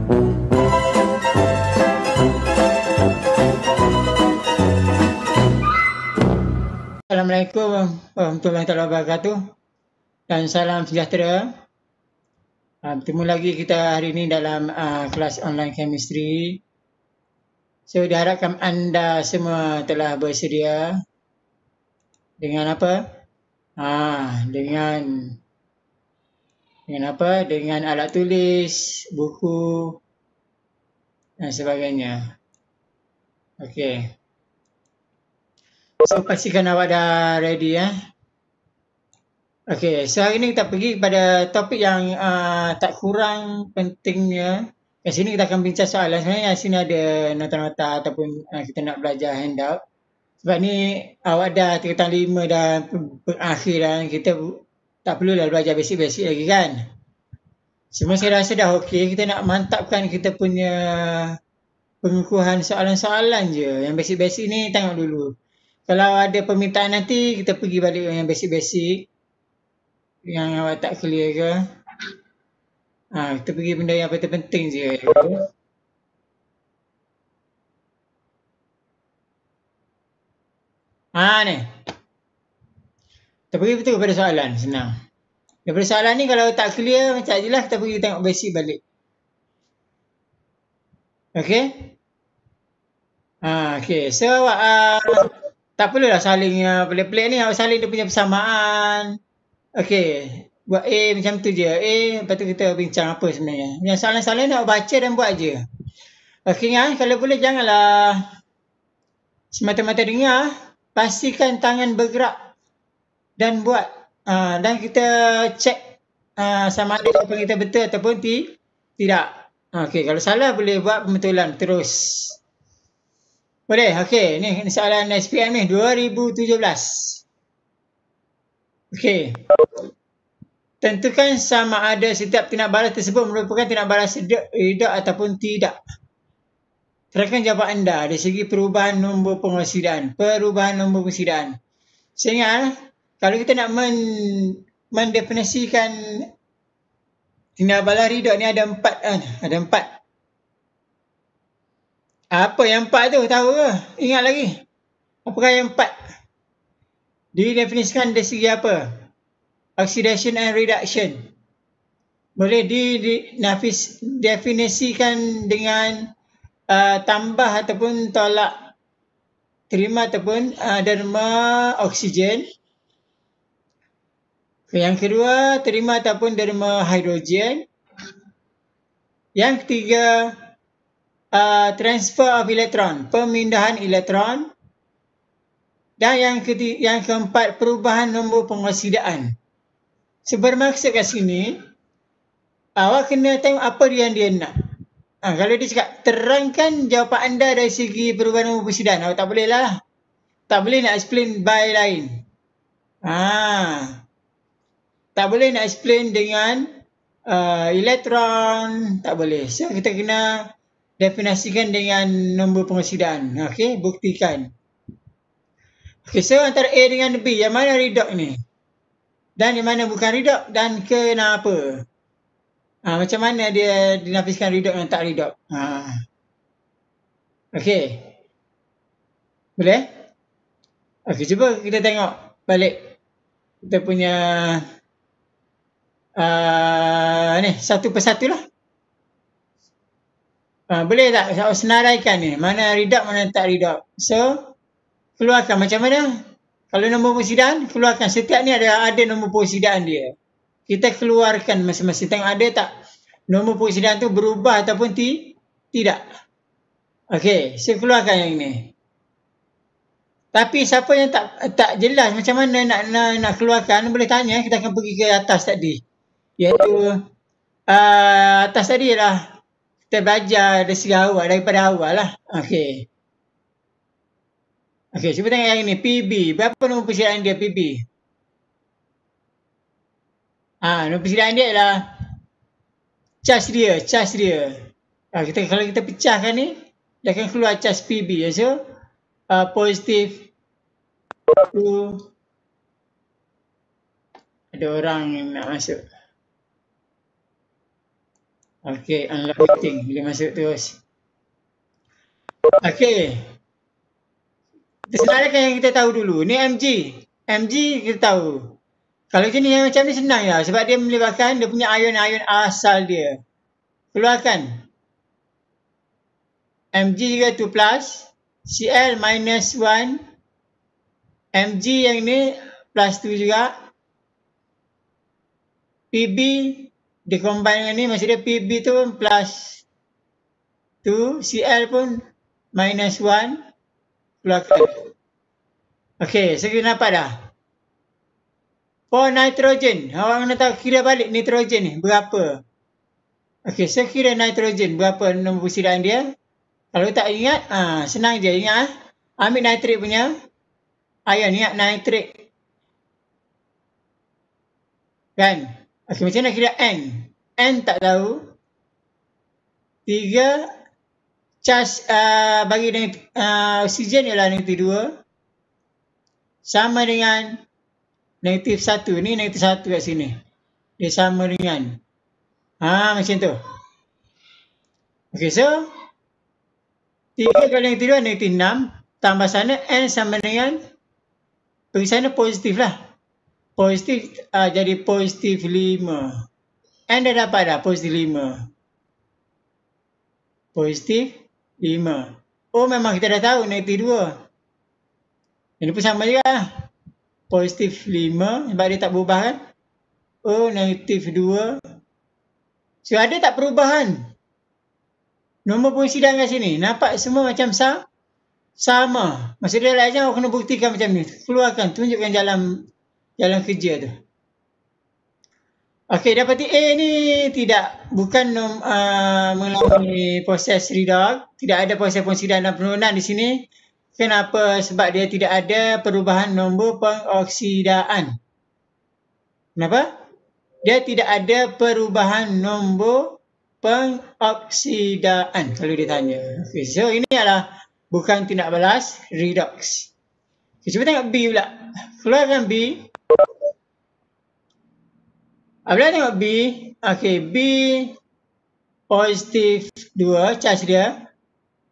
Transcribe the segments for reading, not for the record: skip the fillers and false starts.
Assalamualaikum warahmatullahi wabarakatuh dan salam sejahtera. Bertemu lagi kita hari ini dalam kelas online chemistry. So diharapkan anda semua telah bersedia dengan apa? Dengan apa? Dengan alat tulis, buku dan sebagainya. Okey. So pastikan awak dah ready ya. Okey, so hari ini kita pergi pada topik yang tak kurang pentingnya. Kat sini kita akan bincang soalan. Sebenarnya sini ada nota-nota ataupun kita nak belajar handout. Sebab ni awak dah tingkatan 5 dah berakhir dan kita tak perlulah belajar basic-basic lagi kan. Semua saya rasa dah okey. Kita nak mantapkan kita punya pengukuhan soalan-soalan je. Yang basic-basic ni tengok dulu. Kalau ada permintaan nanti kita pergi balik yang basic-basic. Yang awak tak clear ke. Kita pergi benda yang penting-penting je. Ni. Kita pergi betul kepada soalan. Senang. Daripada soalan ni kalau tak clear macam je lah. Kita pergi tengok basic balik. Okay. Okay. So awak tak perlulah saling pelik-pelik ni. Awak saling dia punya persamaan. Okey, buat A macam tu je. A, lepas tu kita bincang apa sebenarnya. Yang soalan-soalan ni awak baca dan buat je. Okey kan, kalau boleh janganlah semata-mata dengar. Pastikan tangan bergerak dan buat. Dan kita cek sama ada jawapan kita betul ataupun tidak. Okey, kalau salah boleh buat pembetulan terus. Boleh? Okey, ni soalan SPM ni 2017. Okey. Tentukan sama ada setiap tindak balas tersebut merupakan tindak balas redak ataupun tidak. Terangkan jawapan anda dari segi perubahan nombor penguasaan. Sehingga kalau kita nak mendefinisikan tindak balas redak ni ada 4 kan? Ada 4. Apa yang 4 tu? Tahu ke? Ingat lagi? Apakah yang 4? Didefinisikan dari segi apa? Oxidation and reduction. Boleh didefinisikan dengan tambah ataupun tolak terima ataupun derma oksigen. Yang kedua, terima ataupun derma hidrogen. Yang ketiga, transfer of electron, pemindahan elektron. Dan yang keempat, perubahan nombor pengoksidaan. So, bermaksud kat sini, awak kena tengok apa yang dia nak. Kalau dia cakap, terangkan jawapan anda dari segi perubahan nombor pengoksidaan. Awak tak boleh lah. Tak boleh nak explain by lain. Tak boleh nak explain dengan elektron. Tak boleh. So, kita kena definisikan dengan nombor pengoksidaan. Okey, buktikan. Okey, so antara A dengan B, yang mana redak ni? Dan yang mana bukan redak dan kenapa? Macam mana dia dinafikan redak dan tak redak? Okey. Boleh? Okey, cuba kita tengok balik kita punya ni satu persatu lah. Boleh tak senaraikan ni? Mana redak, mana tak redak? So, keluarkan macam mana? Kalau nombor pengoksidaan, keluarkan. Setiap ni ada nombor pengoksidaan dia. Kita keluarkan masing-masing. Tengok ada tak nombor pengoksidaan tu berubah ataupun tidak. Okey, saya keluarkan yang ini. Tapi siapa yang tak jelas macam mana nak keluarkan, boleh tanya. Kita akan pergi ke atas tadi. Iaitu atas tadi lah. Kita belajar dari segi awal, daripada awal lah. Okey. Okey, cuba tengok yang ini. PB. Berapa nombor persediaan dia PB? Nombor persediaan dia adalah charge dia. Kalau kita pecahkan ni, dia akan keluar charge PB. So, positif 2. Ada orang yang nak masuk. Okey, unlock meeting. Boleh masuk terus. Okey. Sebenarnya yang kita tahu dulu. Ni MG. MG kita tahu. Kalau jenis yang macam ni senang ya. Sebab dia melibatkan dia punya ion-ion asal dia. Keluarkan. Mg juga 2 plus. Cl minus 1. Mg yang ni plus 2 juga. Pb dia combine dengan ni. Maksudnya Pb tu plus 2. Cl pun minus 1. Keluarkan. Okey, so kita nampak dah. For nitrogen. Awak kena tahu kira balik nitrogen ni. Berapa? Okey, so kira nitrogen. Berapa nombor persediaan dia? Kalau tak ingat, senang je ingat. Ambil nitrit punya ion. Ingat nitrit. Kan? Okey, macam mana kira N? N tak tahu. 3 charge bagi dengan oksigen ialah negatif 2. Sama dengan negatif 1. Ni negatif 1 kat sini. Dia sama dengan. Macam tu. Okey, so 3 kali negatif 2 negatif 6. Tambah sana N sama dengan. Pergi sana positif lah. Positif jadi positif 5. N dah dapat dah positif 5. Positif 5. Oh, memang kita dah tahu negatif 2. Ini pun sama juga lah. Positif 5 sebab dia tak berubah kan. Oh, negatif 2. So, ada tak perubahan? Nombor persediaan kat sini. Nampak semua macam sama. Maksudnya dalam ajar awak kena buktikan macam ni. Keluarkan, tunjukkan jalan kerja tu. Okey, dapati A ni bukan mengalami proses redox. Tidak ada proses persediaan dan penurunan di sini. Kenapa? Sebab dia tidak ada perubahan nombor pengoksidaan. Kenapa? Dia tidak ada perubahan nombor pengoksidaan kalau ditanya. Okay, so ini adalah bukan tindak balas redox. Okay, cuba tengok B pula. Keluarkan B. Apabila tengok B. Okay, B positif 2 charge dia.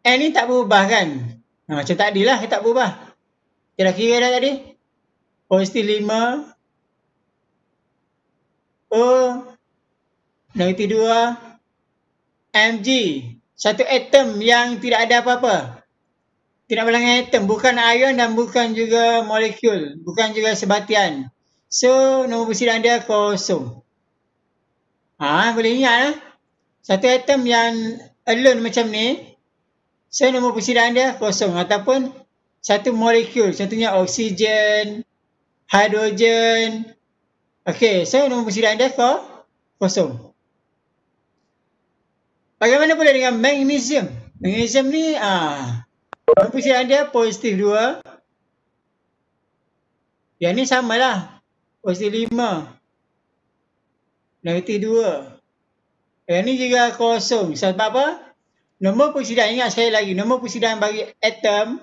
N ni tak berubah kan? Macam tadi lah, tak berubah. Kita dah kira dah tadi. Positif 5. O. Negatif 2. Mg. Satu atom yang tidak ada apa-apa. Tidak berlanggan atom. Bukan ion dan bukan juga molekul. Bukan juga sebatian. So, nombor persediaan dia kosong. Boleh ingat lah. Satu atom yang alone macam ni. So, nombor persediaan dia kosong. Ataupun satu molekul. Contohnya oksigen, hidrogen. Okey, so nombor persediaan dia kosong. Bagaimana pula dengan magnesium? Magnesium ni, nombor persediaan dia positif 2. Yang ni samalah. Positif 5. Negatif 2. Yang ni juga kosong. Sebab apa? Nombor persediaan, ingat sekali lagi, nombor persediaan bagi atom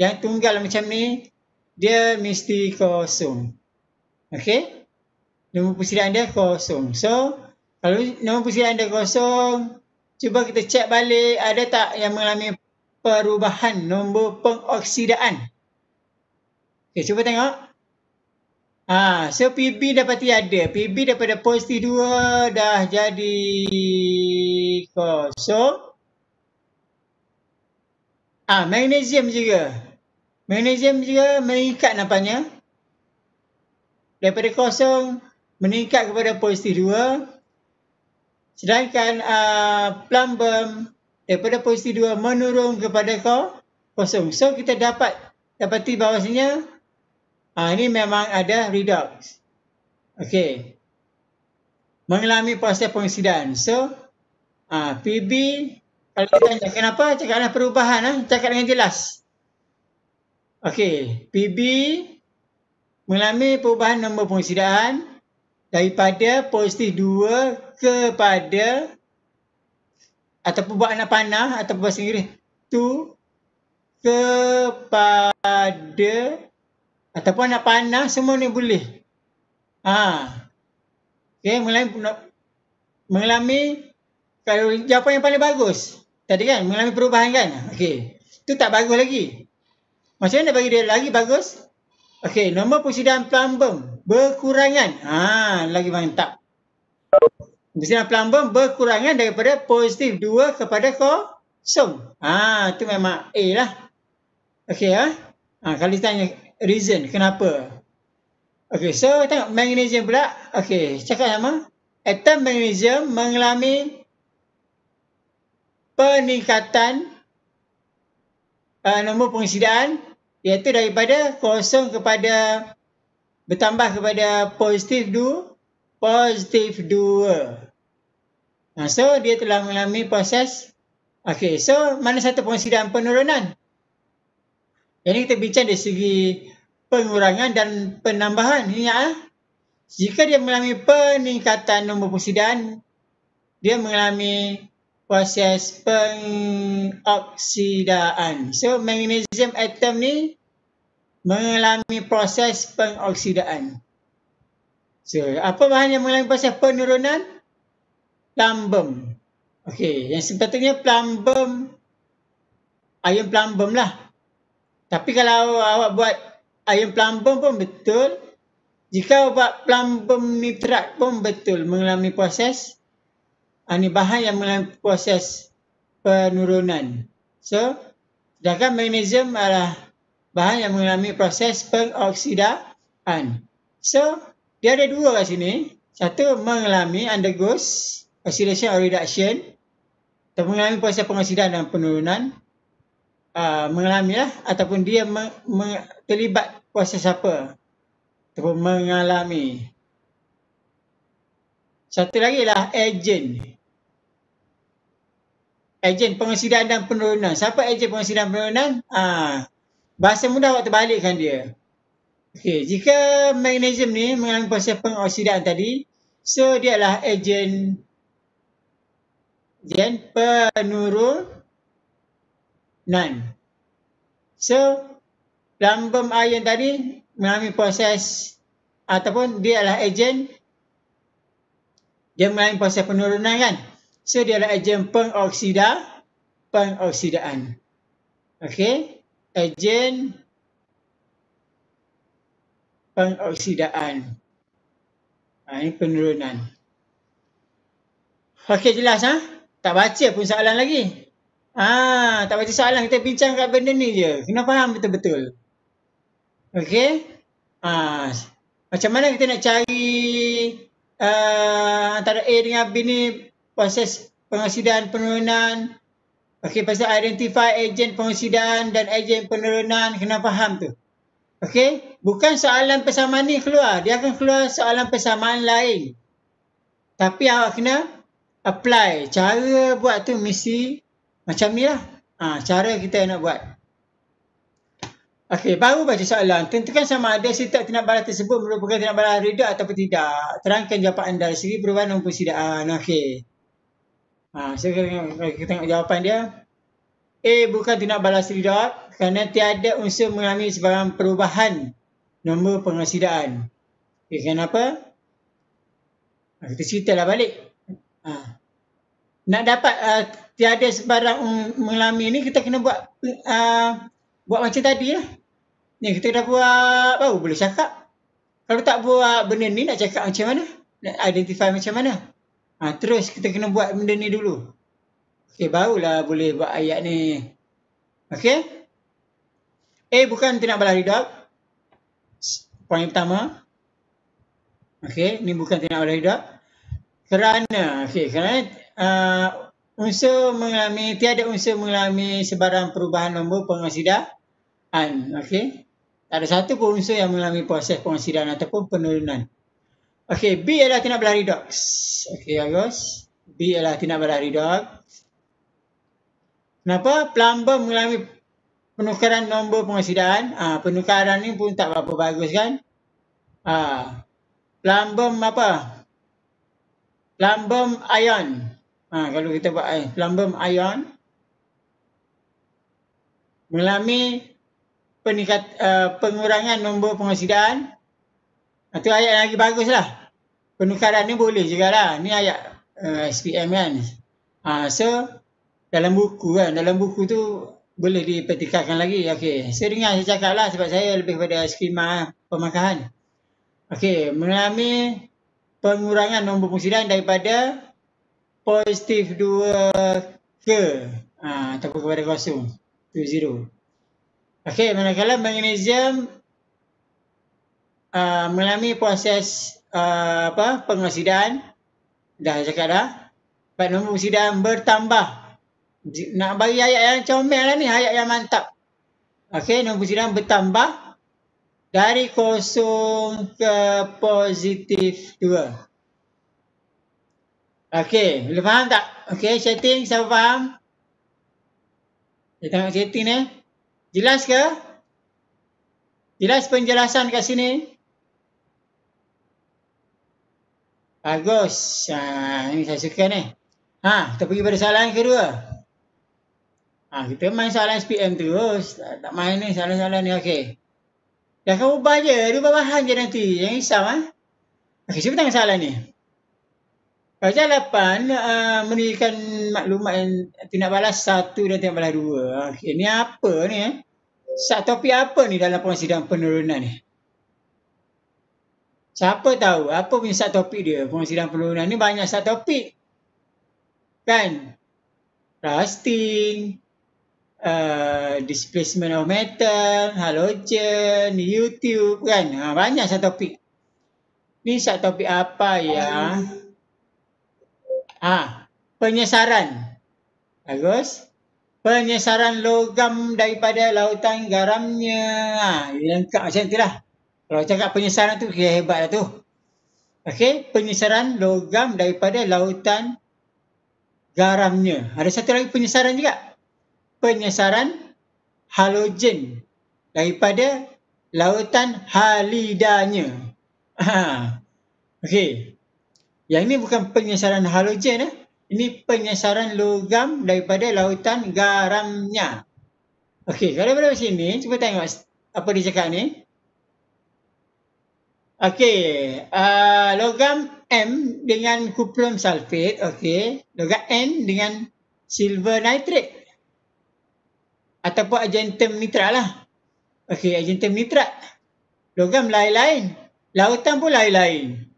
yang tunggal macam ni, dia mesti kosong. Okey? Nombor persediaan dia kosong. So, kalau nombor persediaan dia kosong, cuba kita cek balik, ada tak yang mengalami perubahan nombor pengoksidaan? Okey, cuba tengok. So PB dapati ada. PB daripada positif 2 dah jadi kosong. Magnesium juga. Magnesium juga meningkat nampaknya. Daripada kosong meningkat kepada positif 2. Sedangkan plumbum daripada positif 2 menurun kepada kosong. So kita dapati bahawasanya ini memang ada redox. Okey. Mengalami proses pengoksidaan. So PB, kalau ditanya kenapa, cakaplah perubahan. Cakap dengan jelas. Okey. PB mengalami perubahan nombor pengoksidaan daripada positif 2 kepada, ataupun buat anak panah ataupun bahasa Inggeris, 2 kepada, ataupun anak panah, semua ni boleh. Okey, mengalami Kalau jawapan yang paling bagus. Tadi kan mengalami perubahan kan. Okey. Itu tak bagus lagi. Macam mana bagi dia lagi bagus? Okey, nombor persediaan plumbum berkurangan. Lagi mantap. Persediaan plumbum berkurangan daripada positif 2 kepada kosong. Itu memang A lah. Okey kalau ditanya reason kenapa. Okey, so tengok magnesium pula. Okey, cakap sama. Atom magnesium mengalami peningkatan nombor persediaan iaitu daripada kosong kepada bertambah kepada positif 2. So dia telah mengalami proses. Okey, so mana satu persediaan penurunan? Jadi kita bincang dari segi pengurangan dan penambahan. Ingat jika dia mengalami peningkatan nombor persediaan, dia mengalami proses pengoksidaan. So magnesium atom ni mengalami proses pengoksidaan. So apa bahan yang mengalami proses penurunan? Plumbum. Okey, yang sepatutnya plumbum, ion plumbum lah. Tapi kalau awak buat ion plumbum pun betul. Jika buat plumbum nitrat pun betul mengalami proses. Ini bahan yang mengalami proses penurunan. So, sedangkan magnesium adalah bahan yang mengalami proses pengoksidaan. So, dia ada dua kat sini. Satu mengalami undergoes oxidation or reduction. Atau mengalami proses pengoksidaan dan penurunan. Mengalami lah. Ataupun dia terlibat proses apa. Ataupun mengalami. Satu lagi lah agent. Agen pengoksidaan dan penurunan. Siapa agen pengoksidaan dan penurunan? Bahasa mudah awak terbalikkan dia. Okey, jika magnesium ni mengalami proses pengoksidaan tadi, so dia adalah agen penurunan. So, plumbum ion tadi mengalami proses ataupun dia adalah agen dia mengalami proses penurunan kan? So, dia adalah agen pengoksidaan. Okey. Agen pengoksidaan. Ini penurunan. Okey, jelas Tak baca pun soalan lagi. Tak baca soalan, kita bincang kat benda ni je. Kena faham betul-betul. Okey. Macam mana kita nak cari antara A dengan B ni proses pengoksidaan penurunan. Okey, pasal identify agen pengoksidaan dan agen penurunan, kena faham tu. Okey, bukan soalan persamaan ni keluar, dia akan keluar soalan persamaan lain. Tapi awak kena apply. Cara buat tu mesti macam ni lah. Cara kita nak buat. Okey, baru baca soalan. Tentukan sama ada setiap tindak balas tersebut merupakan tindak balas redak ataupun tidak. Terangkan jawapan anda dari segi perubahan nombor persediaan. Okey. So kita tengok jawapan dia. A bukan tindak balas redak kerana tiada unsur mengalami sebarang perubahan nombor pengoksidaan. Okey, kenapa? Kita ceritalah balik. Nak dapat tiada sebarang mengalami ni, kita kena buat macam tadi lah. Ni kita dah buat, baru boleh cakap. Kalau tak buat benda ni, nak cakap macam mana? Nak identify macam mana? Terus kita kena buat benda ni dulu. Okey, barulah boleh buat ayat ni. Okey. A bukan tindak balas redak. Poin pertama. Okey, ni bukan tindak balas redak. Kerana tiada unsur mengalami sebarang perubahan nombor pengoksidaan. Okey. Tak ada satu pun unsur yang mengalami proses pengoksidaan ataupun penurunan. Okey, B adalah tindak balas redox. Okey, bagus. B adalah tindak balas redox. Kenapa? Plumbum mengalami penukaran nombor pengoksidaan. Penukaran ni pun tak berapa bagus kan? Plumbum apa? Plumbum ion. Kalau kita buat plumbum ion mengalami pengurangan nombor pengoksidaan. Itu ayat yang lagi bagus lah. Penukaran ni boleh juga lah. Ni ayat SPM kan. So dalam buku tu boleh dipertikaikan lagi. Okey, seringan saya cakap lah sebab saya lebih pada skema pemakahan. Okey, mengalami pengurangan nombor pengusiran daripada positif 2 ke ataupun kepada kosong, 20. Okey, manakala magnesium mengalami proses pengoksidan, dah cakap dah, pada nombor pengoksidan bertambah. Nak bagi ayat yang comel lah ni, ayat yang mantap. Okey, nombor pengoksidan bertambah dari kosong ke positif 2. Okey, boleh faham tak? Okey, chatting, siapa faham? Kita tengok chatting ni. Jelas ke? Jelas penjelasan kat sini? Bagus. Ini saya suka ni. Kita pergi pada soalan kedua. Kita main soalan SPM terus. Tak main ni soalan-soalan ni. Okey. Dah kamu ubah je. Ubah bahan je nanti. Jangan risau. Okey, cuba tengok soalan ni. Pelajaran 8 memberikan maklumat yang tindak balas 1 dan tindak balas 2. Okey, ni apa ni? Topik apa ni dalam pengusiran penurunan ni? Siapa tahu apa punya topik dia? Pengusiran penurunan ni banyak topik. Kan? Rusting, displacement of metal, halogen, YouTube kan? Banyak topik. Ni topik apa ya? Penyesaran. Bagus. Penyesaran logam daripada lautan garamnya. Lengkap macam tu lah. Kalau cakap penyesaran tu kira hebat lah tu. Okey, penyesaran logam daripada lautan garamnya. Ada satu lagi penyesaran juga. Penyesaran halogen daripada lautan halidanya. Okey. Yang ini bukan penyesaran halogen. Ini penyesaran logam daripada lautan garamnya. Okey, kalau daripada sini, cuba tengok apa dia cakap ni. Okey, logam M dengan kuprum sulfate. Okey, logam N dengan silver nitrate. Ataupun argentum nitrat lah. Okey, argentum nitrat. Logam lain-lain. Lautan pun lain-lain.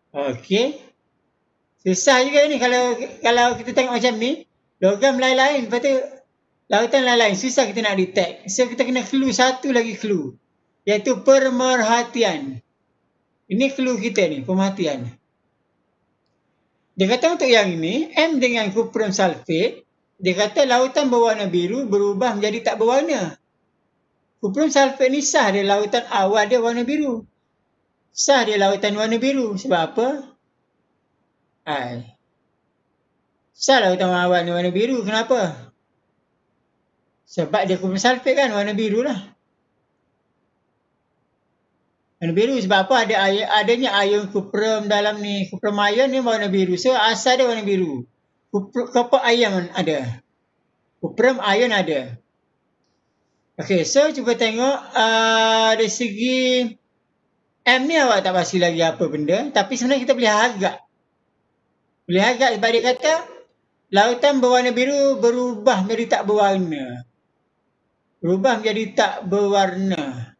Okey. Susah juga ni kalau kita tengok macam ni. Logam lain-lain. Lepas tu lautan lain-lain. Susah kita nak detect. So kita kena clue satu lagi clue. Iaitu pemerhatian. Ini clue kita ni. Pemerhatian. Dia kata untuk yang ini. M dengan kuprum sulfate. Dia kata lautan berwarna biru berubah menjadi tak berwarna. Kuprum sulfate ni sah dia lautan awal dia warna biru. Sah dia lautan warna biru. Sebab apa? Sah lautan awal ni warna biru. Kenapa? Sebab dia kuprum sulfate kan warna biru lah. Warna biru sebab apa? Adanya ion kuprum dalam ni. Kuprum ion ni warna biru. So asal dia warna biru. Copper ion ada. Kuprum ion ada. Okey, so cuba tengok dari segi M ni awak tak pasti lagi apa benda. Tapi sebenarnya kita boleh agak. Boleh agak sebab dia kata lautan berwarna biru berubah menjadi tak berwarna. Berubah menjadi tak berwarna.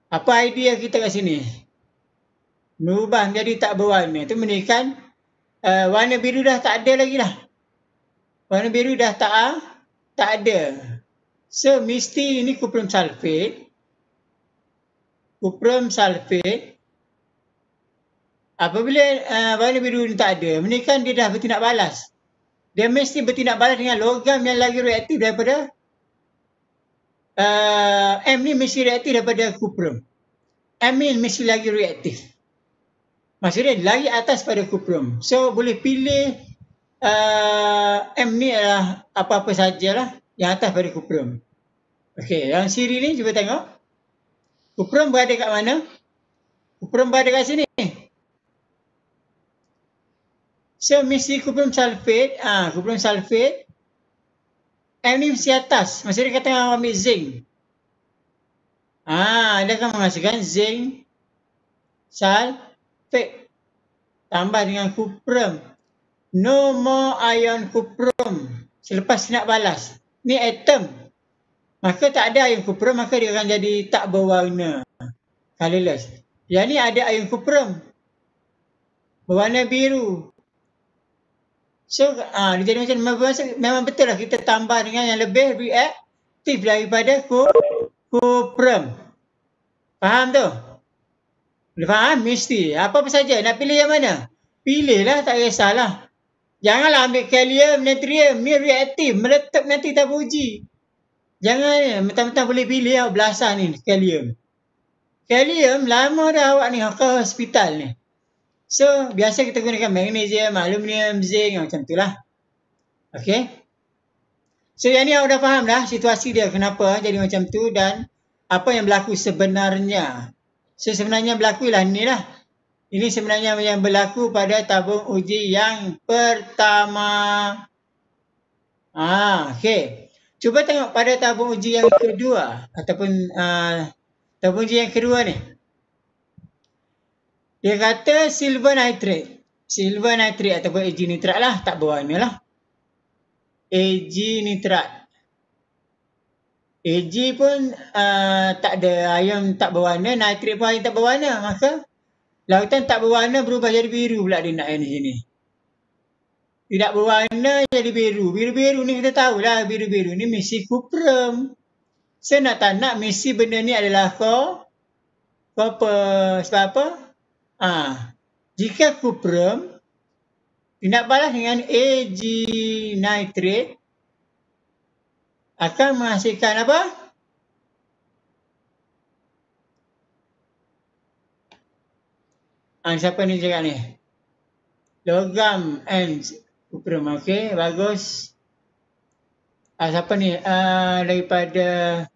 Apa idea kita kat sini? Berubah menjadi tak berwarna. Itu menunjukkan warna biru dah tak ada lagi lah. Warna biru dah tak ada. So mesti ini kuprum sulfate. Kuprum sulfate. Apabila warna biru ni tak ada, menunjukkan dia dah bertindak balas. Dia mesti bertindak balas dengan logam yang lagi reaktif daripada M ni mesti reaktif daripada kuprum. M ni mesti lagi reaktif. Maksudnya lagi atas pada kuprum. So boleh pilih M ni adalah apa-apa sajalah yang atas pada kuprum. Okey, yang siri ni cuba tengok. Kuprum berada kat mana? Kuprum berada kat sini. So mesti kuprum sulfate. Kuprum sulfate. M ni mesti atas. Maksudnya dia kata ambil zinc. Dia akan menghasilkan zinc sulfate. Tambah dengan kuprum. No more ion cuprum. Selepas nak balas. Ni atom. Maka tak ada ion cuprum, maka dia akan jadi tak berwarna. Colorless. Yang ni ada ion cuprum. Berwarna biru. So, dia jadi macam memang betul lah kita tambah dengan yang lebih reaktif daripada cuprum. Faham tu? Faham? Mesti. Apa-apa saja. Nak pilih yang mana? Pilihlah, tak kisahlah. Janganlah ambil kalium, natrium. Ni reaktif. Meletup nanti tak beruji. Jangan mentang-mentang boleh pilih belasan ni kalium. Kalium lama dah awak ni ke hospital ni. So, biasa kita gunakan magnesium, aluminium, zinc, macam tu lah. Okay. So, yang ni awak dah faham dah situasi dia kenapa jadi macam tu dan apa yang berlaku sebenarnya. So, sebenarnya berlaku lah ni lah. Ini sebenarnya yang berlaku pada tabung uji yang pertama. Okay. Cuba tengok pada tabung uji yang kedua. Ataupun tabung uji yang kedua ni. Dia kata silver nitrate. Silver nitrate ataupun Ag nitrat lah. Tak berwarna lah. Ag nitrat. Ag pun tak ada ion tak berwarna. Nitrate pun ion tak berwarna. Maka lautan tak berwarna berubah jadi biru pula dia nak di sini. Tidak berwarna jadi biru. Biru-biru ni kita tahulah. Biru-biru ni mesti cuprum. So nak tak nak mesti benda ni adalah copper. Sebab apa? Jika cuprum nak balas dengan Ag nitrate akan menghasilkan apa? Siapa ni cakap ni? Logam and cuprum. Okey, bagus. Siapa ni? Daripada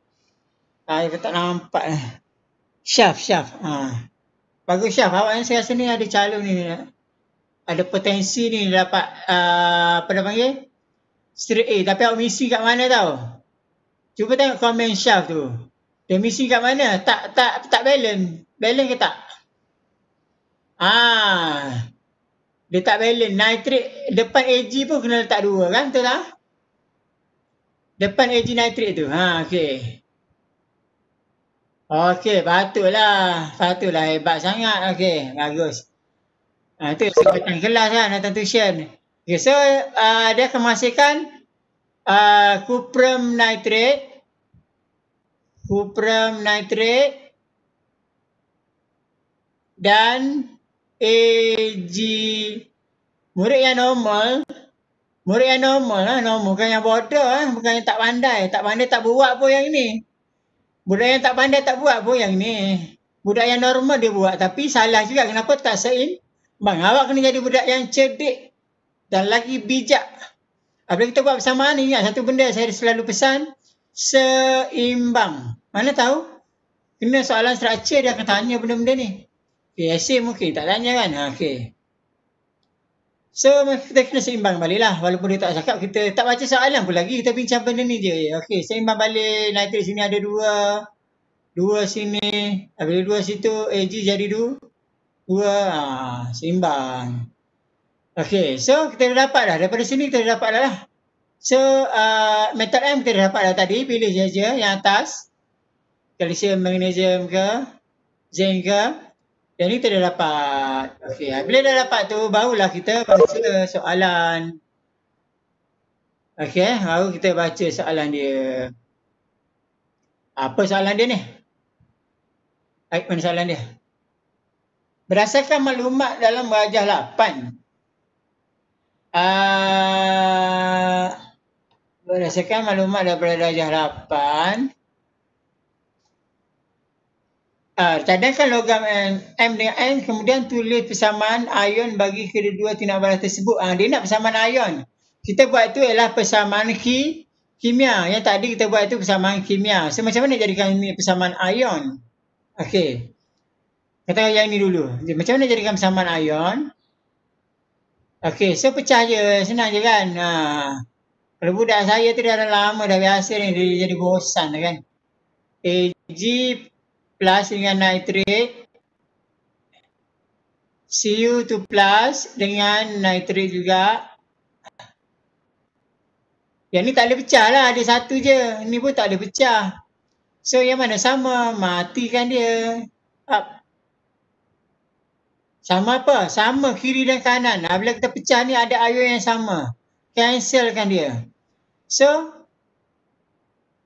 kita tak nampak. Syaf. Bagus Syaf. Awak yang saya rasa ni ada calon ni. Ada potensi ni dapat apa dia panggil? Straight A. Tapi awak misi kat mana tau? Cuba tengok komen Syaf tu. Dia misi kat mana? Tak balance. Balance ke tak? Dia tak balance. Nitrate depan Ag pun kena letak 2 kan? Betul tak? Depan Ag nitrate tu. Okey. Okey, patutlah hebat sangat. Okey, bagus. Itu sebatan kelas kan, datang tuition. Okay, so dia akan menghasilkan cuprum nitrate dan Ag. Murid yang normal lah, normal. Bukan yang bodoh bukan yang tak pandai. Tak pandai tak buat pun yang ni. Budak yang tak pandai tak buat pun yang ni. Budak yang normal dia buat. Tapi salah juga. Kenapa tak seimbang? Awak kena jadi budak yang cerdik dan lagi bijak. Apabila kita buat bersamaan ni, ingat satu benda saya selalu pesan. Seimbang. Mana tahu? Kena soalan struktur dia akan tanya benda-benda ni. Okay, essay mungkin tak tanya kan? Okay. So, kita kena seimbang balik lah. Walaupun dia tak cakap, kita tak baca soalan pun lagi. Kita bincang benda ni je. Okey, seimbang balik. Nitrate sini ada 2. 2 sini. Habis 2 situ. Ag jadi 2. Seimbang. Okey, so kita dah dapat dah. Daripada sini kita dah dapat dah lah. So, metode M kita dah dapat dah tadi. Pilih saja yang atas. Kalsium, magnesium ke. Zinc ke. Yang ni kita dah dapat. Okey, bila dah dapat tu, barulah kita baca soalan. Okey, baru kita baca soalan dia. Apa soalan dia ni? Mana soalan dia? Berdasarkan maklumat dalam rajah 8. Berdasarkan maklumat daripada rajah 8. Cadangkan logam M dengan N, kemudian tulis persamaan ion bagi kedua-dua tindak balas tersebut. Dia nak persamaan ion. Kita buat itu ialah persamaan kimia. Yang tadi kita buat itu persamaan kimia. So, macam mana jadikan ini persamaan ion? Okey. Kata yang ini dulu. Macam mana jadikan persamaan ion? Okey, so pecah je. Senang je kan? Kalau budak saya tu dah lama dah biasa ni. Dia jadi bosan kan? Ag plus dengan nitrate Cu2 plus dengan nitrit juga. Yang ni tak boleh pecah lah, dia satu je. Ni pun tak boleh pecah. So yang mana sama, matikan dia. Up. Sama apa? Sama kiri dan kanan. Bila kita pecah ni ada ion yang sama. Cancelkan dia. So,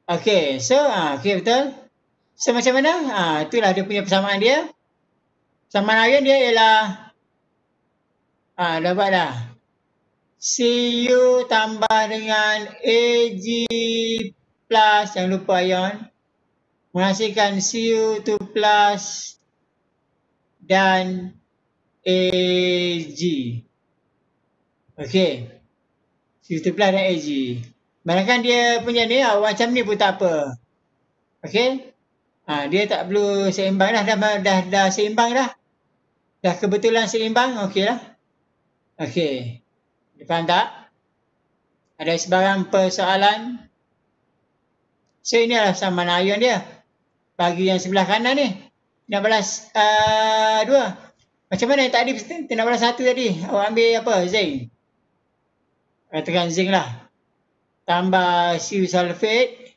okay. So, okay betul. So macam mana? Itulah dia punya persamaan dia. Persamaan ion dia ialah, dah buat dah. Cu tambah dengan Ag plus, jangan lupa ion, menghasilkan Cu2 plus dan Ag. Okey. Cu2 plus dan Ag. Bayangkan dia punya ni macam ni pun tak apa. Okey. Dia tak perlu seimbang dah seimbang dah. Dah kebetulan seimbang, okey lah. Okey. Faham tak? Ada sebarang persoalan? So ini adalah persamaan ion dia. Bagi yang sebelah kanan ni. Nak balas 2. Macam mana yang tadi nak balas 1 tadi? Awak ambil apa? Zinc. Katakan zinc lah. Tambah Cu sulfate.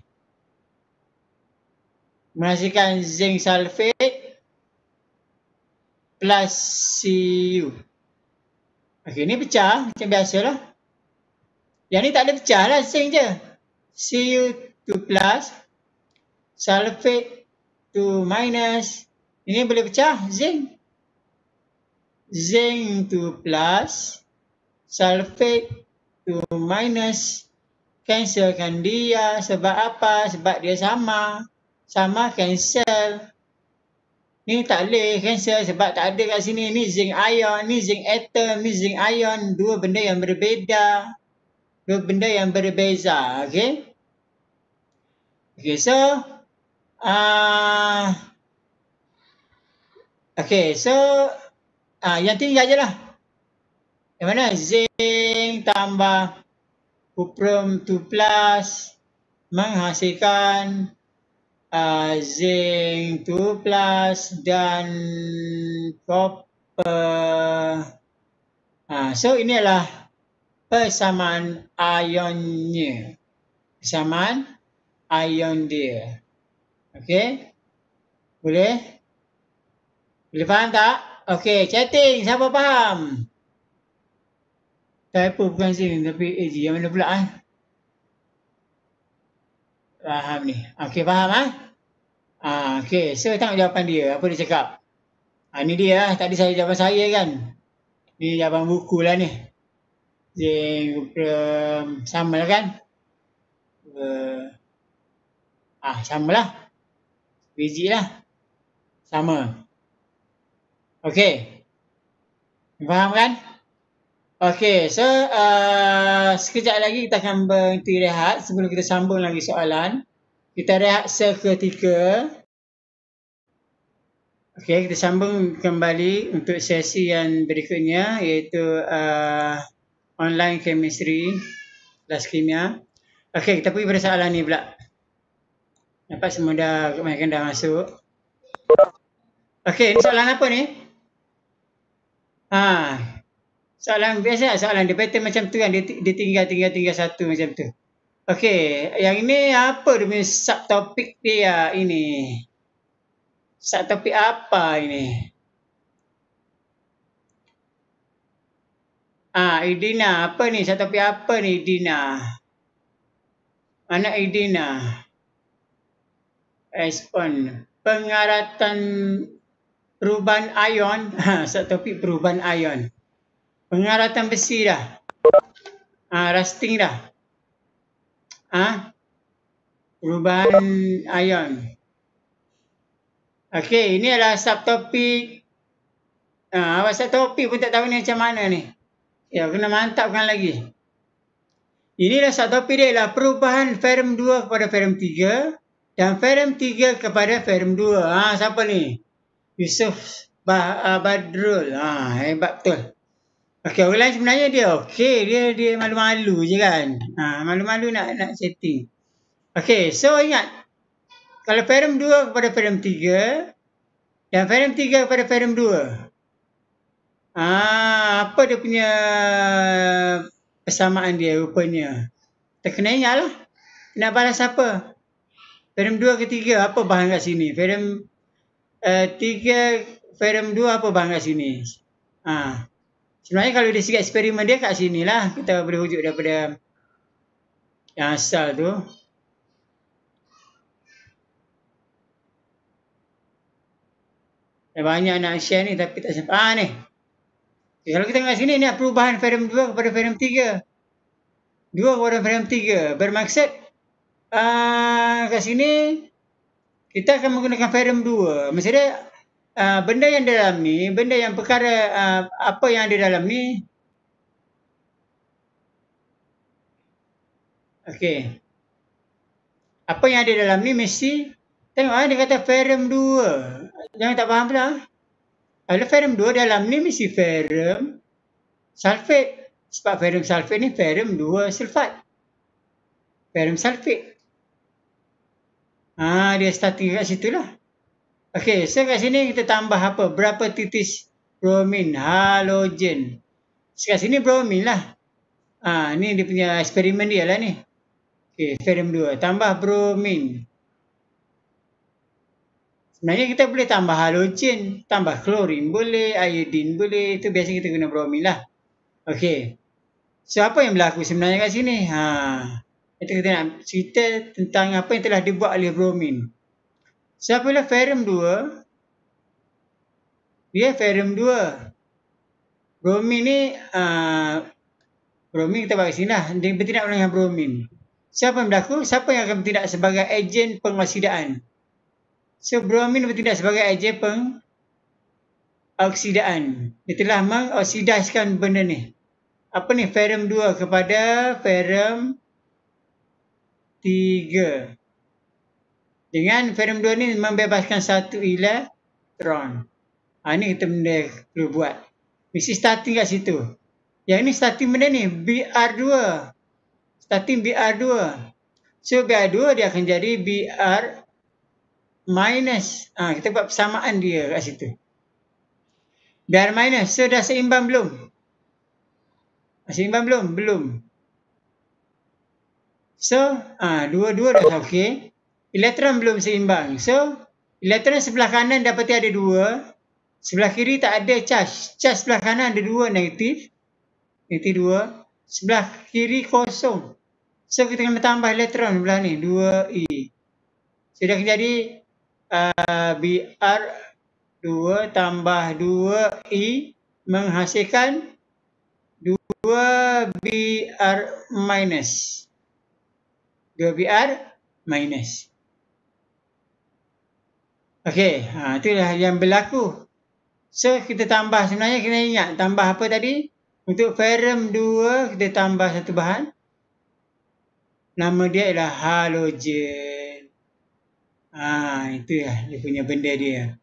Menghasilkan zinc sulfate. Plus Cu. Okey, ni pecah macam biasalah. Yang ni tak ada pecah lah, zinc je. Cu2 plus, sulfate 2 minus. Ini boleh pecah, zinc. Zinc 2 plus, sulfate 2 minus. Cancelkan dia. Sebab apa? Sebab dia sama. Sama cancel. Ni tak boleh cancel sebab tak ada kat sini. Ni zinc ion, ni zinc atom, ni zinc ion. Dua benda yang berbeza. Okay. Okay, so. Okay, so. Yang tinggal je lah. Yang mana? Zinc tambah cuprum 2 plus. Menghasilkan zinc 2 plus dan copper. So ini adalah persamaan ionnya. Persamaan ion dia. Okey? Boleh? Boleh faham tak? Okey, chatting. Siapa faham? Typo bukan zinc tapi Ag. Yang mana pula? Faham ni. Okey, faham okey, so tengok jawapan dia. Apa dia cakap? Ni dia lah. Tadi saya jawapan saya kan. Ni jawapan buku lah ni. Zinc, sama lah kan? Sama lah. Biji lah. Sama. Okey. Faham kan? Okey, so sekejap lagi kita akan berhenti rehat sebelum kita sambung lagi soalan. Kita rehat seketika. Okey, kita sambung kembali untuk sesi yang berikutnya iaitu online chemistry, kelas kimia. Okey, kita pergi pada soalan ni pula. Nampak semua dah kebanyakan dah masuk. Okey, ni soalan apa ni? Soalan biasa, soalan dia pattern macam tu kan, dia tinggal satu macam tu. Okey, yang ini apa dia punya subtopik dia ini? Subtopik apa ini? Idina, apa ni? Subtopik apa ni Idina? Mana Idina? Respon. Pengaratan perubahan ion. Subtopik perubahan ion. Pengaratan besi dah. Rusting dah. Perubahan ion. Okey, ini adalah subtopik. Awak subtopik pun tak tahu ni macam mana ni. Ya, kena mantapkan lagi. Ini adalah subtopik dia ialah perubahan ferrum 2 kepada ferrum 3 dan ferrum 3 kepada ferrum 2. Siapa ni? Yusuf Badrul. Hebat betul. Okey, orang lain sebenarnya dia okey, dia malu-malu je kan. Malu-malu nak setting. Okey, so ingat kalau ferrum 2 kepada ferrum 3 dan ferrum 3 kepada ferrum 2. Apa dia punya persamaan dia rupanya? Terkena ingat lah. Nak balas apa? Ferrum 2 ke 3 apa bahan kat sini? Ferrum 3, Ferrum 2 apa bahan kat sini? Sebenarnya kalau dari segi eksperimen dia kat sini lah. Kita boleh rujuk daripada yang asal tu. Banyak nak share ni tapi tak sempat. Ni. Okay, kalau kita tengok sini ni perubahan Ferrum 2 kepada Ferrum 3. 2 kepada Ferrum 3. Bermaksud kat sini kita akan menggunakan Ferrum 2. Maksudnya benda yang dalam ni, benda yang perkara apa yang ada dalam ni. Okey. Apa yang ada dalam ni mesti tengok dia kata Ferrum 2. Jangan tak faham pula. Kalau Ferrum 2 dalam ni mesti Ferrum sulfat. Sebab Ferrum sulfat ni Ferrum 2 sulfat. Ferrum sulfat. Dia starting kat situ lah. Okey, so kat sini kita tambah apa? Berapa titis bromin, halogen. Kat sini bromin lah. Ni dia punya eksperimen dia lah ni. Okey, Ferrum 2 tambah bromin. Sebenarnya kita boleh tambah halogen, tambah klorin boleh, iodin boleh. Itu biasa kita guna bromin lah. Okey. So apa yang berlaku sebenarnya kat sini? Kita nak cerita tentang apa yang telah dibuat oleh bromin. So apabila Ferrum 2, dia Ferrum 2. Bromin ni, bromin kita bagi sini lah. Dia bertindak dengan bromin. Siapa yang berlaku? Siapa yang akan bertindak sebagai ejen pengoksidaan? So, bromin bertindak sebagai ejen pengoksidaan. Dia telah mengoksidaskan benda ni. Apa ni? Ferrum 2 kepada Ferrum 3. Dengan Ferrum 2 ni membebaskan satu elektron. Ni kita benda perlu buat. Mesti starting kat situ. Yang ni starting benda ni, Br2. Starting Br2. So, Br2 dia akan jadi Br minus. Kita buat persamaan dia kat situ. Br minus. So, dah seimbang belum? Seimbang belum? Belum. So, dua-dua dah okey. Elektron belum seimbang. So, elektron sebelah kanan dapati ada 2. Sebelah kiri tak ada charge. Charge sebelah kanan ada 2 negatif. Negatif 2. Sebelah kiri kosong. So, kita kena tambah elektron sebelah ni. 2E. So, dia akan jadi Br2 tambah 2E menghasilkan 2Br minus. 2Br minus. Okey, itulah yang berlaku. So, kita tambah. Sebenarnya kena ingat tambah apa tadi? Untuk Ferrum 2, kita tambah satu bahan. Nama dia ialah halogen. Itulah dia punya benda dia.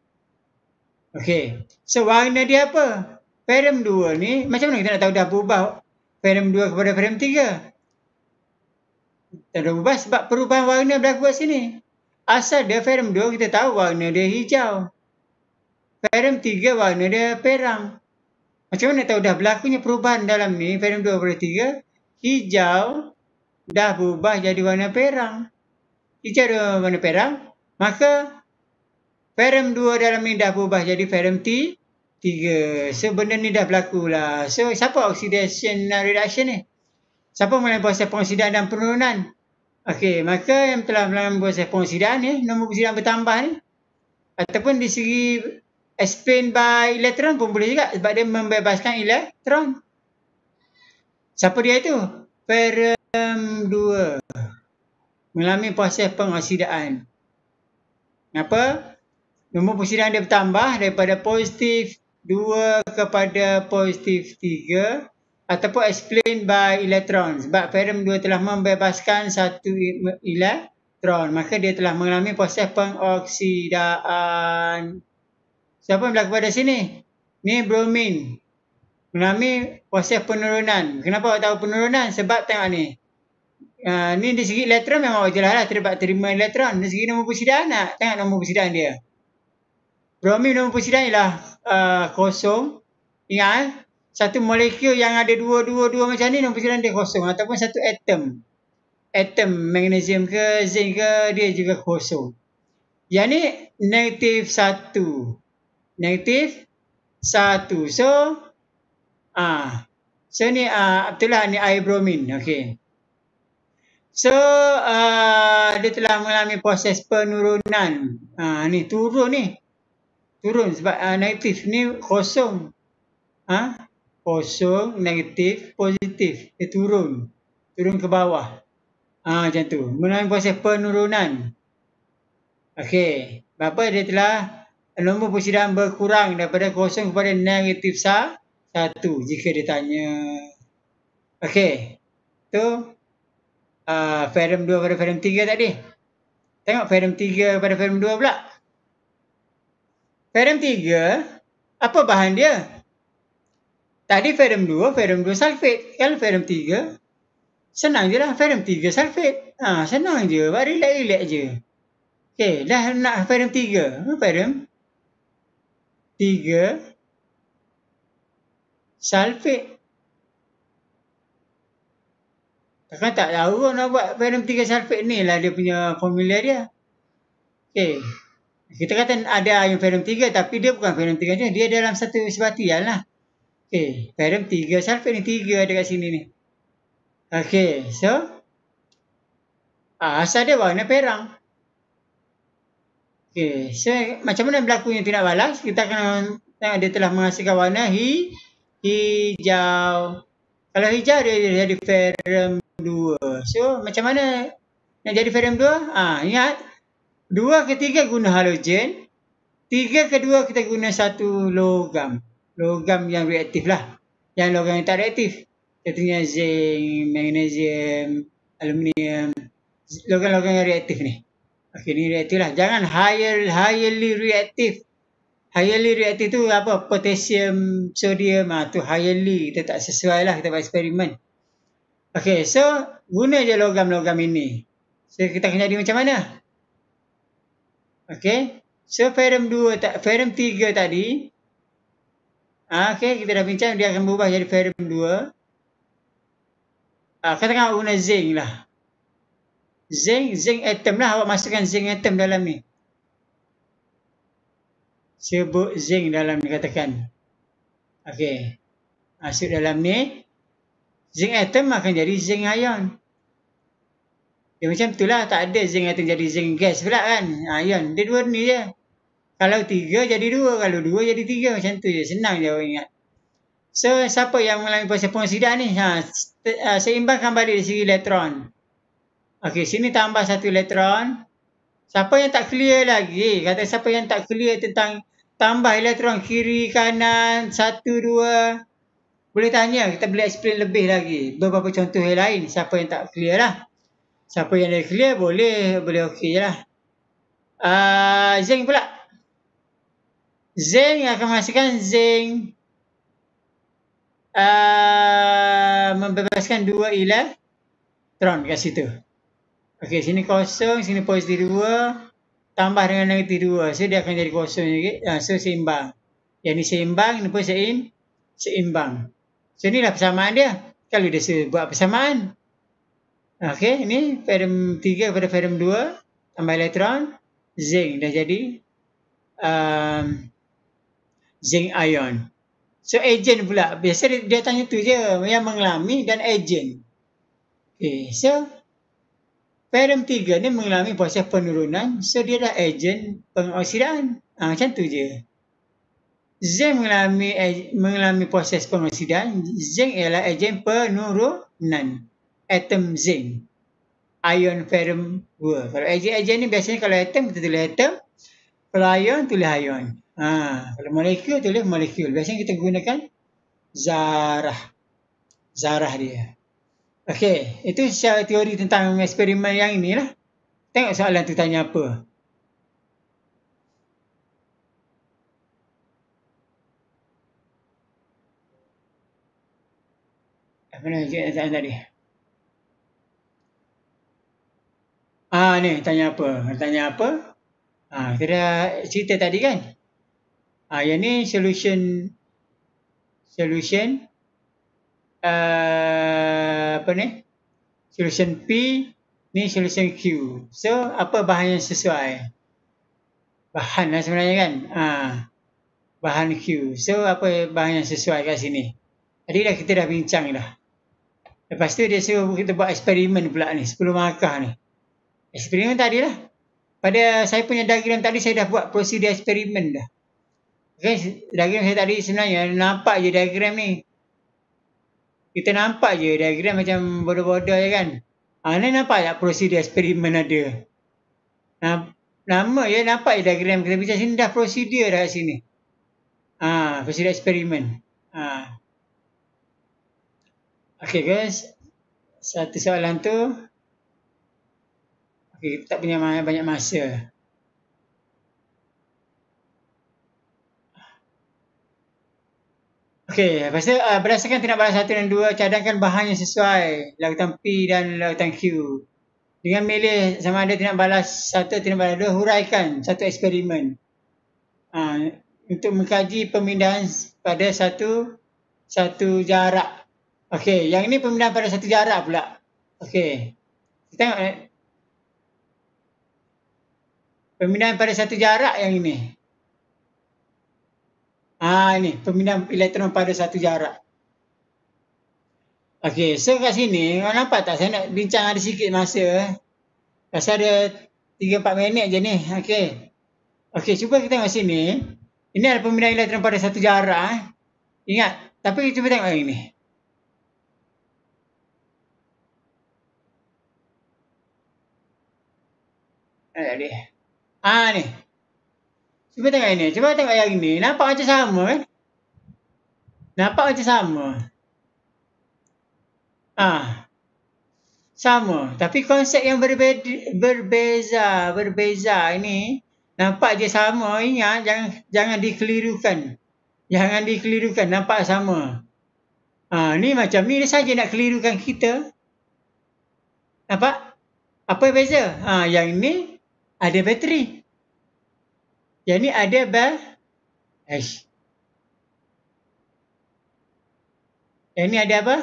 Okey. So, warna dia apa? Ferrum 2 ni, macam mana kita nak tahu dah berubah Ferrum 2 kepada Ferrum 3? Tak ada berubah sebab perubahan warna berlaku kat sini. Asal dia Ferrum 2 kita tahu warna dia hijau. Ferrum 3 warna dia perang. Macam mana tahu dah berlakunya perubahan dalam ni Ferrum 2 kepada 3? Hijau dah berubah jadi warna perang. Hijau dah warna perang. Maka Ferrum 2 dalam ni dah berubah jadi Ferrum 3. So benda ni dah berlaku lah. So siapa oxidation reduction ni? Siapa mengalami proses pengoksidaan dan penurunan? Okey, maka yang telah mengalami proses pengoksidaan ni, nombor pengoksidaan bertambah ni. Ataupun di segi explain by elektron pun boleh juga sebab dia membebaskan elektron. Siapa dia itu? Ferrum 2. Mengalami proses pengoksidaan. Kenapa? Nombor pengoksidaan dia bertambah daripada positif 2 kepada positif 3. Ataupun explain by elektron. Sebab Ferrum 2 telah membebaskan satu elektron. Maka dia telah mengalami proses pengoksidaan. Siapa yang berlaku pada sini? Ni bromin. Mengalami proses penurunan. Kenapa awak tahu penurunan? Sebab tengok ni. Ni di segi elektron memang awak jelas lah. Terima elektron. Di segi nombor pengoksidaan nak tengok nombor pengoksidaan dia. Bromin nombor pengoksidaan ialah 0. Ingat satu molekul yang ada dua macam ni nombor dia kosong, ataupun satu atom. Atom magnesium ke zinc ke dia juga kosong. Yang ni negatif 1. Negatif 1. So ni betul lah ni air bromin. Okey. So dia telah mengalami proses penurunan. Ni turun ni. Turun sebab negatif ni kosong. Kosong, negatif, positif. Dia turun. Turun ke bawah. Macam tu. Mengalami proses penurunan. Okey. Berapa dia telah nombor persediaan berkurang daripada kosong kepada negatif 1 jika dia tanya. Okey. Tu ferrum 2 pada ferrum 3 tadi. Tengok ferrum 3 pada ferrum 2 pula. Ferrum 3, apa bahan dia? Tadi ferrum 2 sulfat. Kalau ferrum 3, senang je lah. Ferrum 3 sulfat. Senang je. Relax je. Okey, dah nak ferrum 3. Ferrum 3 sulfat. Takkan tak tahu pun nak buat ferrum 3 sulfat ni lah dia punya formula dia. Okey. Kita kata ada ion ferrum 3 tapi dia bukan ferrum 3 je. Dia dalam satu sebatian lah. Okey. Ferrum 3 sulfat ni 3 ada kat sini ni. Okey. So. Asal dia warna perang. Okey. So macam mana berlakunya tindak balas? Kita akan tengok dia telah menghasilkan warna hijau. Kalau hijau dia jadi ferrum 2. So macam mana nak jadi ferrum 2? Ingat 2 ke 3 guna halogen, 3 ke 2 kita guna satu logam. Logam yang reaktif lah. Yang logam yang tak reaktif. Contohnya zinc, magnesium, aluminium. Logam-logam yang reaktif ni. Okey, ni reaktif lah. Jangan highly reaktif. Highly reaktif tu apa? Potassium, sodium. Tu highly. Kita tak sesuai lah. Kita buat eksperimen. Okey, so guna je logam-logam ini. So kita akan jadi macam mana? Okey. So ferrum 3 tadi. Okey, kita dah bincang dia akan berubah jadi ferrum 2. Katakan guna zinc lah. Zinc atom lah. Awak masukkan zinc atom dalam ni. Sebut zinc dalam ni katakan. Okey. Masuk dalam ni. Zinc atom akan jadi zinc ion. Dia macam itulah. Tak ada zinc atom jadi zinc gas pula kan. Ion. Dia dua ni je. Kalau 3 jadi 2. Kalau 2 jadi 3. Macam tu je. Senang je awak ingat. So, siapa yang mengalami proses pengoksidan ni? Seimbangkan balik dari segi elektron. Okey, sini tambah satu elektron. Siapa yang tak clear lagi? Kata siapa yang tak clear tentang tambah elektron kiri, kanan, 1, 2. Boleh tanya. Kita boleh explain lebih lagi. Beberapa contoh yang lain. Siapa yang tak clear lah. Siapa yang dah clear boleh okey je lah. Zinc pula. Zinc akan menghasilkan zinc. Membebaskan 2 elektron kat situ. Okey, sini kosong, sini positif 2. Tambah dengan negatif 2. So, dia akan jadi kosong sikit. So, seimbang. Yang ni seimbang, ni pun seimbang. So, inilah persamaan dia. Kalau dia buat persamaan. Okey, ini ferrum 3 pada ferrum 2. Tambah elektron. Zinc dah jadi zinc ion. So, agent pula. Biasa dia tanya tu je. Yang mengalami dan agent. Okay, so ferrum 3 ni mengalami proses penurunan. So, dia dah agent pengoksidaan. Macam tu je. Zinc mengalami proses pengoksidaan. Zinc ialah agent penurunan. Atom zinc. Ion ferrum 2. Kalau agent ni biasanya kalau atom kita tulis atom. Kalau ion tulis ion. Kalau molekul tulis molekul. Biasanya kita gunakan zarah dia. Okey, itu secara teori tentang eksperimen yang inilah. Tengok soalan tu tanya apa. Apa nak soalan tadi? Ni tanya apa? Tanya apa? Kita dah cerita tadi kan? Yang ni solution solution apa ni? Solution P, ni solution Q. So, apa bahan yang sesuai? Bahan lah sebenarnya kan. Bahan Q. So, apa bahan yang sesuai kat sini? Tadi kita dah bincang dah. Lepas tu dia suruh kita buat eksperimen pula ni, 10 markah ni. Eksperimen tadi lah. Pada saya punya diagram tadi, saya dah buat prosedur eksperimen dah. Okay, diagram saya tadi sebenarnya nampak je diagram ni. Kita nampak je diagram macam bodoh-bodoh je kan. Ni nampak tak prosedur eksperimen ada. Nama je nampak je diagram kita bincang sini dah prosedur dah kat sini. Prosedur eksperimen. Okay guys. Satu soalan tu. Okay, kita tak punya banyak masa. Okey, lepas tu berdasarkan tindak balas 1 dan 2, cadangkan bahan yang sesuai lautan P dan lautan Q. Dengan milih sama ada tindak balas 1 atau tindak balas 2, huraikan satu eksperimen. Untuk mengkaji pemindahan pada satu jarak. Okey, yang ini pemindahan pada satu jarak pula. Okey. Kita tengok pemindahan pada satu jarak yang ini. Ni pemindahan elektron pada satu jarak. Okey, so kat sini, korang nampak tak saya nak bincang ada sikit masa. Pasal ada 3-4 minit je ni. Okey, cuba kita tengok sini. Ini ada pemindahan elektron pada satu jarak. Ingat, tapi cuba tengok yang ini. Ni. Cuba tengok ini. Cuba tengok yang ini. Nampak macam sama kan? Nampak macam sama. Sama. Tapi konsep yang berbeza. Ini nampak je sama. Ingat, jangan dikelirukan. Jangan dikelirukan. Nampak sama. Ni macam ni dia saja nak kelirukan kita. Nampak? Apa yang beza? Yang ni ada bateri. Yang ni ada yang ni ada apa?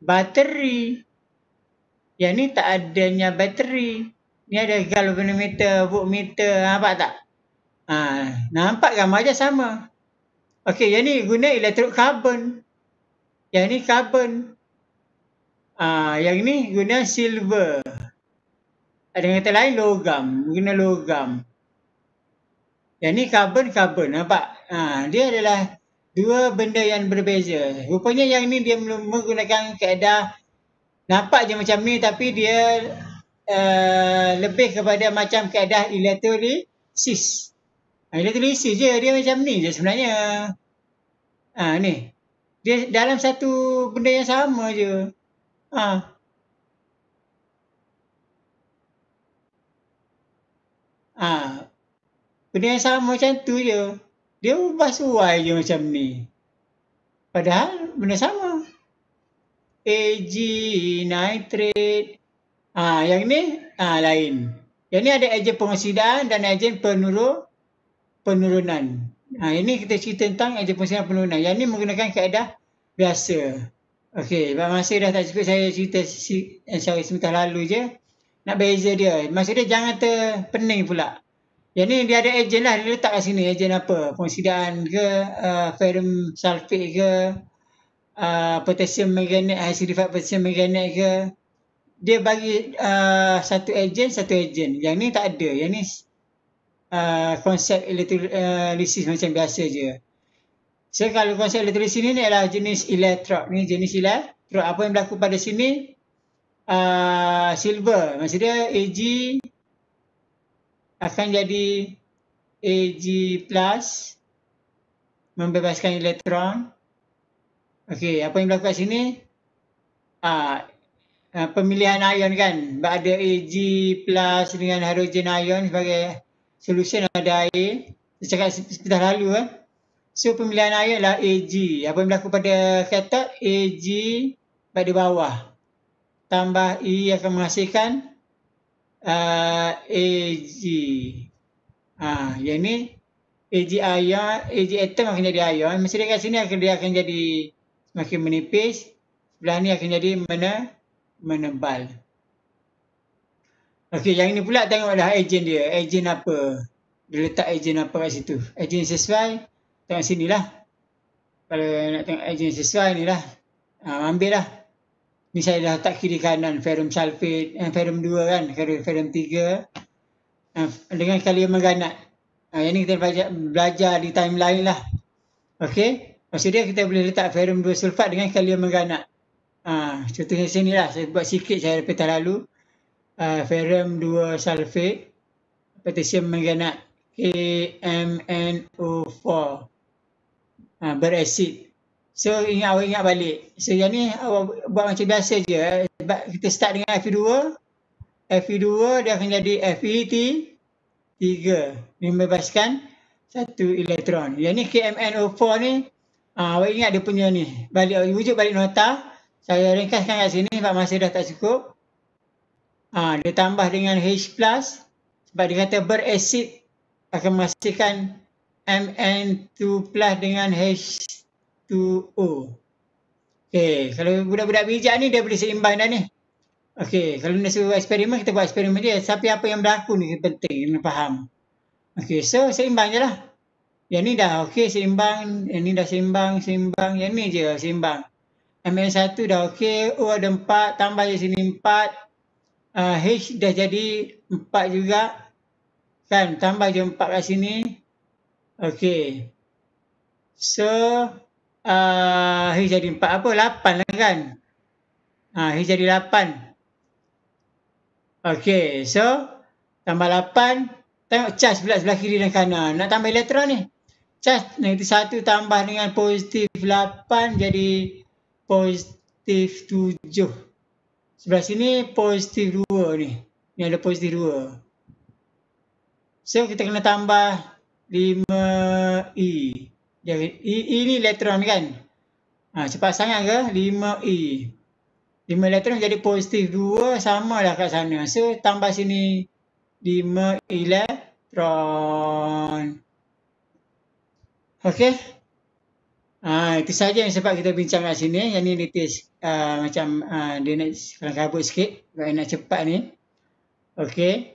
Bateri. Yang ni tak adanya bateri. Ni ada galvanometer, voltmeter. Nampak tak? Nampak gambar je sama. Okey, yang ni guna elektrod karbon. Yang ni karbon. Yang ni guna silver. Ada kata lain logam. Guna logam. Yang ni karbon. Nampak? Dia adalah dua benda yang berbeza. Rupanya yang ni dia menggunakan kaedah. Nampak je macam ni tapi dia lebih kepada macam kaedah elektrolisis. Elektrolisis je dia macam ni je sebenarnya. Ni. Dia dalam satu benda yang sama je. Benda yang sama macam tu je. Dia ubah suai je macam ni. Padahal benda sama. Ag, nitrate. Yang ni lain. Yang ni ada ejen pengoksidaan dan ejen penurunan. Ini kita cerita tentang ejen pengoksidaan penurunan. Yang ni menggunakan kaedah biasa. Okey, masa dah tak cukup saya cerita sebentar lalu je. Nak beza dia. Maksud dia jangan terpening pula. Yang ni dia ada ejen lah. Dia letak kat sini ejen apa. Pengoksidaan ke, ferrum sulfate ke, potassium manganate, acidified potassium manganate ke. Dia bagi satu ejen. Yang ni tak ada. Yang ni konsep elektrolisis macam biasa je. So kalau konsep elektrolisis ni adalah jenis elektrod. Ni jenis elektrod. Apa yang berlaku pada sini? Silver. Maksudnya Ag akan jadi Ag plus. Membebaskan elektron. Okey, apa yang berlaku kat sini? Pemilihan ion kan. Ada Ag plus dengan hidrogen ion sebagai solution ada air. Saya cakap sebentar lalu So pemilihan ion adalah Ag. Apa yang berlaku pada katot? Ag pada bawah. Tambah E akan menghasilkan Ag. Yang ni Ag ion, Ag atom akan jadi ion. Masa dia kat sini dia akan jadi semakin menipis. Sebelah ni akan jadi menebal. Okey, yang ni pula tengoklah ejen dia. Ejen apa? Dia letak ejen apa kat situ. Ejen sesuai, tengok sini lah. Kalau nak tengok ejen sesuai ni lah. Ambil lah. Ni saya dah letak kiri kanan ferrum sulfate, ferrum 2 kan, ferrum 3 dengan kalium manganat. Yang ni kita belajar di timeline lah. Okey. Maksudnya kita boleh letak ferrum 2 sulfat dengan kalium manganat. Contohnya sini lah. Saya buat sikit saya repeat lalu. Ferrum 2 sulfate, potassium manganat, KMNO4, berasid. So awak ingat balik. So yang ni awak buat macam biasa je. Kita start dengan Fe2. Fe2 dia akan jadi Fe3. Dia membebaskan 1 elektron. Yang ni KMNO4 ni, awak ingat dia punya ni. Wujud balik nota. Saya ringkaskan kat sini sebab masa dah tak cukup. Dia tambah dengan H+. Sebab dia kata berasid akan menghasilkan Mn2+ dengan H2O. Okey, kalau budak-budak bijak ni dia boleh seimbang dah ni. Okey, kalau nak suruh eksperimen, kita buat eksperimen dia. Tapi apa yang berlaku ni penting, kena faham. Okey, so seimbang je lah. Yang ni dah okey, seimbang. Yang ni dah seimbang. Yang ni je seimbang. Mn1 dah okey, O ada 4, tambah je sini 4. H dah jadi 4 juga. Kan, tambah je 4 kat sini. Okey. So, H jadi 4 apa? 8 lah kan? H jadi 8. Okey, so tambah 8. Tengok charge pula sebelah kiri dan kanan. Nak tambah elektron ni. Charge negatif 1 tambah dengan positif 8 jadi positif 7. Sebelah sini positif 2 ni. Ni ada positif 2. So kita kena tambah 5E. Jadi E ni elektron kan? Cepat sangat ke? 5E. 5 elektron jadi positif 2, sama lah kat sana. So tambah sini 5 elektron. Okey. Itu saja yang sebab kita bincang kat sini. Yang ni litis macam dia nak kabut sikit. Sebab nak cepat ni. Okey.